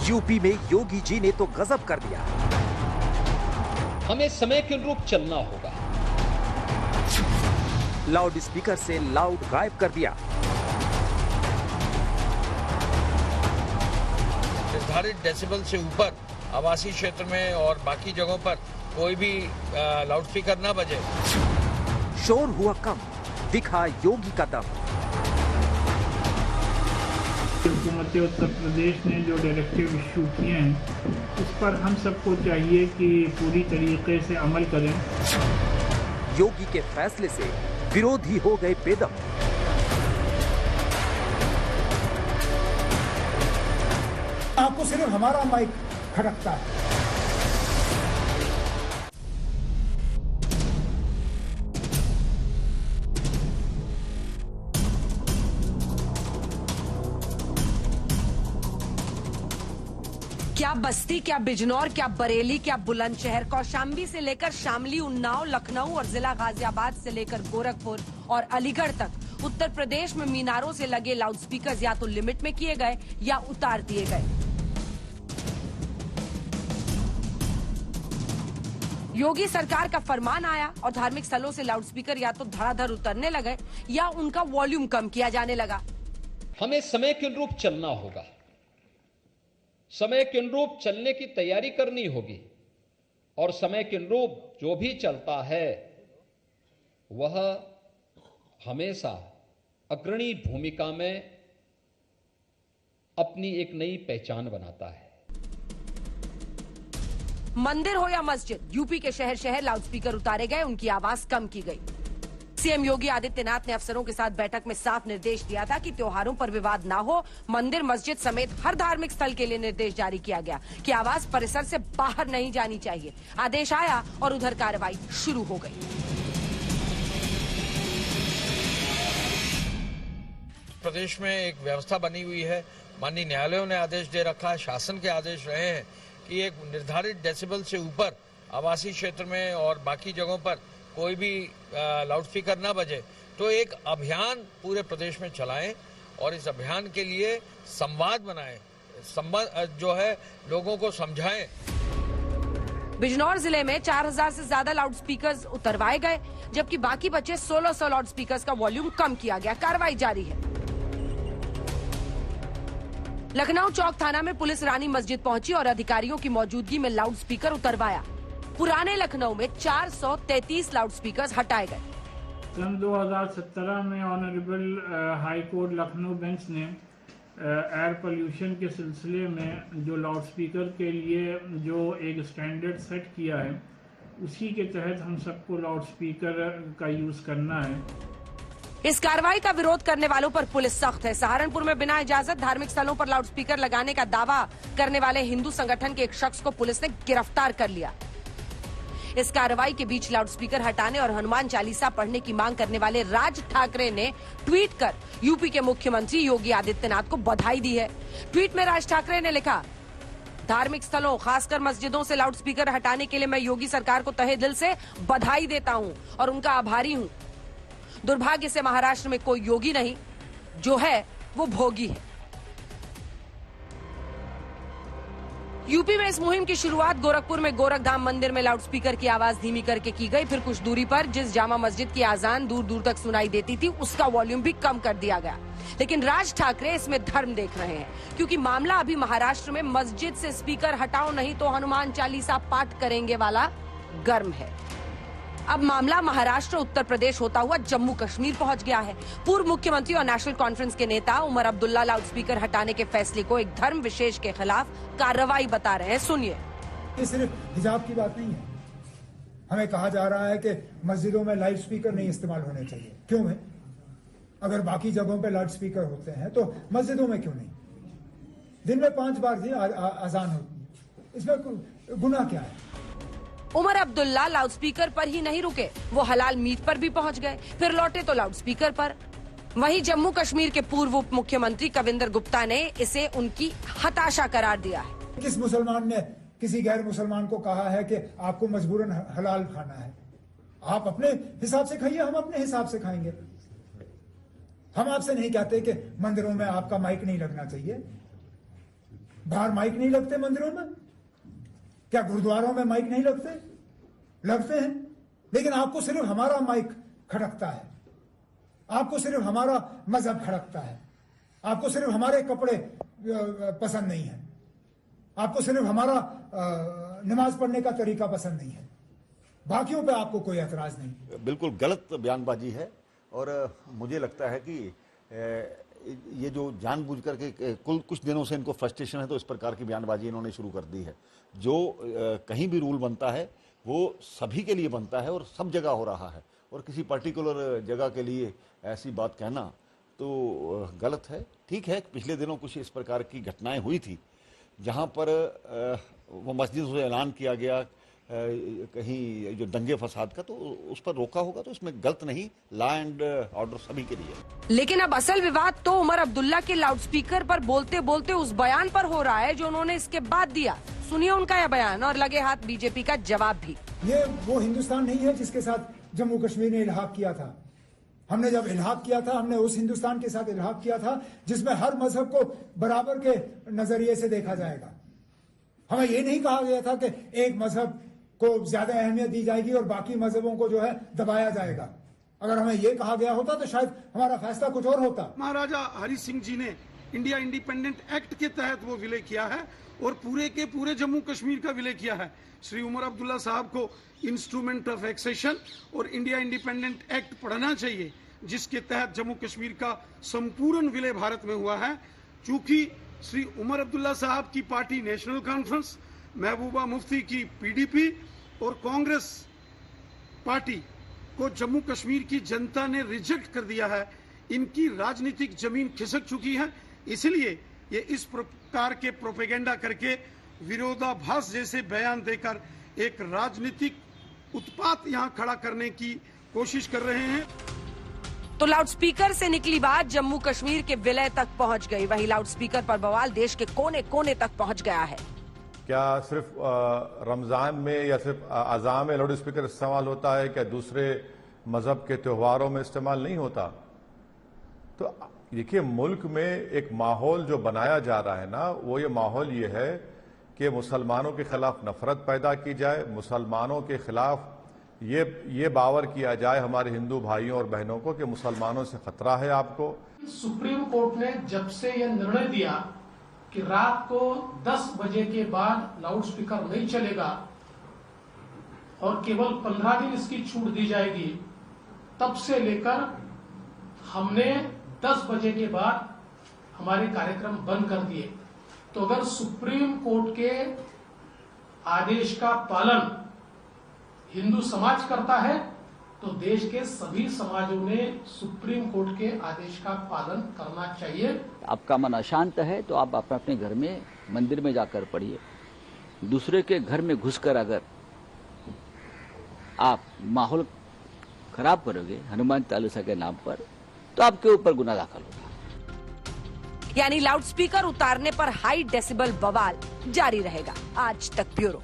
UP में योगी जी ने तो गजब कर दिया। हमें समय के अनुरूप चलना होगा। लाउड स्पीकर से लाउड गायब कर दिया। निर्धारित डेसिबल से ऊपर आवासीय क्षेत्र में और बाकी जगहों पर कोई भी लाउडस्पीकर ना बजे। शोर हुआ कम, दिखा योगी का दम। हुकूमत उत्तर प्रदेश ने जो डायरेक्टिव इशू किए हैं उस पर हम सबको चाहिए कि पूरी तरीके से अमल करें। योगी के फैसले से विरोधी हो गए बेदम। आपको सिर्फ हमारा माइक खड़कता है। क्या बस्ती, क्या बिजनौर, क्या बरेली, क्या बुलंदशहर, कौशाम्बी से लेकर शामली, उन्नाव, लखनऊ और जिला गाजियाबाद से लेकर गोरखपुर और अलीगढ़ तक उत्तर प्रदेश में मीनारों से लगे लाउडस्पीकर या तो लिमिट में किए गए या उतार दिए गए। योगी सरकार का फरमान आया और धार्मिक स्थलों से लाउडस्पीकर या तो धड़ाधड़ उतरने लगे या उनका वॉल्यूम कम किया जाने लगा। हमें समय के अनुरूप चलना होगा। समय के अनुरूप चलने की तैयारी करनी होगी और समय के अनुरूप जो भी चलता है वह हमेशा अग्रणी भूमिका में अपनी एक नई पहचान बनाता है। मंदिर हो या मस्जिद, यूपी के शहर शहर लाउडस्पीकर उतारे गए, उनकी आवाज कम की गई। सीएम योगी आदित्यनाथ ने अफसरों के साथ बैठक में साफ निर्देश दिया था कि त्योहारों पर विवाद ना हो। मंदिर, मस्जिद समेत हर धार्मिक स्थल के लिए निर्देश जारी किया गया कि आवाज परिसर से बाहर नहीं जानी चाहिए। आदेश आया और उधर कार्रवाई शुरू हो गई। प्रदेश में एक व्यवस्था बनी हुई है। माननीय न्यायालयों ने आदेश दे रखा है, शासन के आदेश रहे हैं कि एक निर्धारित डेसिबल से ऊपर आवासीय क्षेत्र में और बाकी जगहों पर कोई भी लाउडस्पीकर ना बजे। तो एक अभियान पूरे प्रदेश में चलाएं और इस अभियान के लिए संवाद बनाएं, जो है लोगों को समझाएं। बिजनौर जिले में 4000 से ज्यादा लाउडस्पीकर्स उतरवाए गए, जबकि बाकी बचे 1600 लाउडस्पीकर्स का वॉल्यूम कम किया गया। कार्रवाई जारी है। लखनऊ चौक थाना में पुलिस रानी मस्जिद पहुंची और अधिकारियों की मौजूदगी में लाउडस्पीकर उतरवाया। पुराने लखनऊ में 433 लाउडस्पीकर्स हटाए गए। सन 2017 में honourable high court Lucknow bench ने एयर पोल्यूशन के सिलसिले में जो लाउडस्पीकर के लिए जो एक स्टैंडर्ड सेट किया है, उसी के तहत हम सबको लाउडस्पीकर का यूज करना है। इस कार्रवाई का विरोध करने वालों पर पुलिस सख्त है। सहारनपुर में बिना इजाजत धार्मिक स्थलों पर लाउडस्पीकर लगाने का दावा करने वाले हिंदू संगठन के एक शख्स को पुलिस ने गिरफ्तार कर लिया। इस कार्रवाई के बीच लाउडस्पीकर हटाने और हनुमान चालीसा पढ़ने की मांग करने वाले राज ठाकरे ने ट्वीट कर यूपी के मुख्यमंत्री योगी आदित्यनाथ को बधाई दी है। ट्वीट में राज ठाकरे ने लिखा, धार्मिक स्थलों खासकर मस्जिदों से लाउडस्पीकर हटाने के लिए मैं योगी सरकार को तहे दिल से बधाई देता हूं और उनका आभारी हूं। दुर्भाग्य से महाराष्ट्र में कोई योगी नहीं, जो है वो भोगी है। यूपी में इस मुहिम की शुरुआत गोरखपुर में गोरखधाम मंदिर में लाउडस्पीकर की आवाज धीमी करके की गई। फिर कुछ दूरी पर जिस जामा मस्जिद की आजान दूर दूर तक सुनाई देती थी, उसका वॉल्यूम भी कम कर दिया गया। लेकिन राज ठाकरे इसमें धर्म देख रहे हैं, क्योंकि मामला अभी महाराष्ट्र में मस्जिद से स्पीकर हटाओ नहीं तो हनुमान चालीसा पाठ करेंगे वाला गर्म है। अब मामला महाराष्ट्र, उत्तर प्रदेश होता हुआ जम्मू कश्मीर पहुंच गया है। पूर्व मुख्यमंत्री और नेशनल कॉन्फ्रेंस के नेता उमर अब्दुल्ला लाउडस्पीकर हटाने के फैसले को एक धर्म विशेष के खिलाफ कार्रवाई बता रहे हैं। सुनिए। ये सिर्फ हिजाब की बात नहीं है। हमें कहा जा रहा है कि मस्जिदों में लाउड स्पीकर नहीं इस्तेमाल होने चाहिए। क्यों है? अगर बाकी जगहों पे लाउड स्पीकर होते हैं तो मस्जिदों में क्यों नहीं? दिन में 5 बार ही अजान होती है, इसमें गुनाह क्या है? उमर अब्दुल्ला लाउडस्पीकर पर ही नहीं रुके, वो हलाल मीट पर भी पहुंच गए, फिर लौटे तो लाउडस्पीकर पर। वहीं जम्मू कश्मीर के पूर्व उप मुख्यमंत्री कविंदर गुप्ता ने इसे उनकी हताशा करार दिया है। किस मुसलमान ने किसी गैर मुसलमान को कहा है कि आपको मजबूरन हलाल खाना है? आप अपने हिसाब से खाइए, हम अपने हिसाब से खाएंगे। हम आपसे नहीं कहते कि मंदिरों में आपका माइक नहीं लगना चाहिए। बाहर माइक नहीं लगते मंदिरों में? क्या गुरुद्वारों में माइक नहीं लगते? लगते हैं, लेकिन आपको सिर्फ हमारा माइक खड़कता है, आपको सिर्फ हमारा मजहब खड़कता है, आपको सिर्फ हमारे कपड़े पसंद नहीं है, आपको सिर्फ हमारा नमाज पढ़ने का तरीका पसंद नहीं है, बाकियों पे आपको कोई एतराज नहीं। बिल्कुल गलत बयानबाजी है और मुझे लगता है कि ये जो जानबूझकर के कुछ दिनों से इनको फ्रस्ट्रेशन है तो इस प्रकार की बयानबाजी इन्होंने शुरू कर दी है। जो कहीं भी रूल बनता है वो सभी के लिए बनता है और सब जगह हो रहा है, और किसी पर्टिकुलर जगह के लिए ऐसी बात कहना तो गलत है। ठीक है, पिछले दिनों कुछ इस प्रकार की घटनाएं हुई थी जहां पर वो मस्जिद से ऐलान किया गया कहीं जो दंगे फसाद का, तो उस पर रोका होगा, तो इसमें गलत नहीं, लॉ एंड ऑर्डर सभी के लिए। लेकिन अब असल विवाद तो उमर अब्दुल्ला के लाउडस्पीकर पर बोलते बोलते उस बयान पर हो रहा है जो उन्होंने इसके बाद दिया। सुनिए उनका यह बयान और लगे हाथ बीजेपी का जवाब भी। ये वो हिंदुस्तान नहीं है जिसके साथ जम्मू कश्मीर ने इल्हाक किया था। हमने जब इल्हाक किया था, हमने उस हिंदुस्तान के साथ इल्हाक किया था जिसमें हर मजहब को बराबर के नजरिए से देखा जाएगा। हमें ये नहीं कहा गया था कि एक मजहब को ज्यादा अहमियत दी जाएगी और बाकी मजहबों को जो है दबाया जाएगा। अगर हमें ये कहा गया होता तो शायद हमारा फैसला कुछ और होता। महाराजा हरि सिंह जी ने इंडिया इंडिपेंडेंट एक्ट के तहत वो विलय किया है और पूरे के पूरे जम्मू कश्मीर का विलय किया है। श्री उमर अब्दुल्ला साहब को इंस्ट्रूमेंट ऑफ एक्सेशन और इंडिया इंडिपेंडेंट एक्ट पढ़ना चाहिए, जिसके तहत जम्मू कश्मीर का संपूर्ण विलय भारत में हुआ है। चूंकि श्री उमर अब्दुल्ला साहब की party national conference, Mehbooba Mufti की पीडीपी और कांग्रेस पार्टी को जम्मू कश्मीर की जनता ने रिजेक्ट कर दिया है, इनकी राजनीतिक जमीन खिसक चुकी है। इसलिए ये इस प्रकार के प्रोपेगेंडा करके विरोधाभास जैसे बयान देकर एक राजनीतिक उत्पात यहाँ खड़ा करने की कोशिश कर रहे हैं। तो लाउडस्पीकर से निकली बात जम्मू कश्मीर के विलय तक पहुंच गई। वही लाउडस्पीकर पर बवाल देश के कोने कोने तक पहुंच गया है। क्या सिर्फ रमजान में या सिर्फ अज़ान में लाउड स्पीकर इस्तेमाल होता है? क्या दूसरे मजहब के त्योहारों में इस्तेमाल नहीं होता? तो देखिए, मुल्क में एक माहौल जो बनाया जा रहा है ना, वो ये माहौल ये है कि मुसलमानों के खिलाफ नफरत पैदा की जाए, मुसलमानों के खिलाफ ये बावर किया जाए हमारे हिंदू भाइयों और बहनों को कि मुसलमानों से खतरा है आपको। सुप्रीम कोर्ट ने जब से यह निर्णय दिया कि रात को 10 बजे के बाद लाउडस्पीकर नहीं चलेगा और केवल 15 दिन इसकी छूट दी जाएगी, तब से लेकर हमने 10 बजे के बाद हमारे कार्यक्रम बंद कर दिए। तो अगर सुप्रीम कोर्ट के आदेश का पालन हिंदू समाज करता है तो देश के सभी समाजों ने सुप्रीम कोर्ट के आदेश का पालन करना चाहिए। आपका मन अशांत है तो आप अपने घर में मंदिर में जाकर पढ़िए। दूसरे के घर में घुसकर अगर आप माहौल खराब करोगे हनुमान चालीसा के नाम पर, तो आपके ऊपर गुनाह दाखिल होगा। यानी लाउडस्पीकर उतारने पर हाई डेसिबल बवाल जारी रहेगा। आज तक ब्यूरो।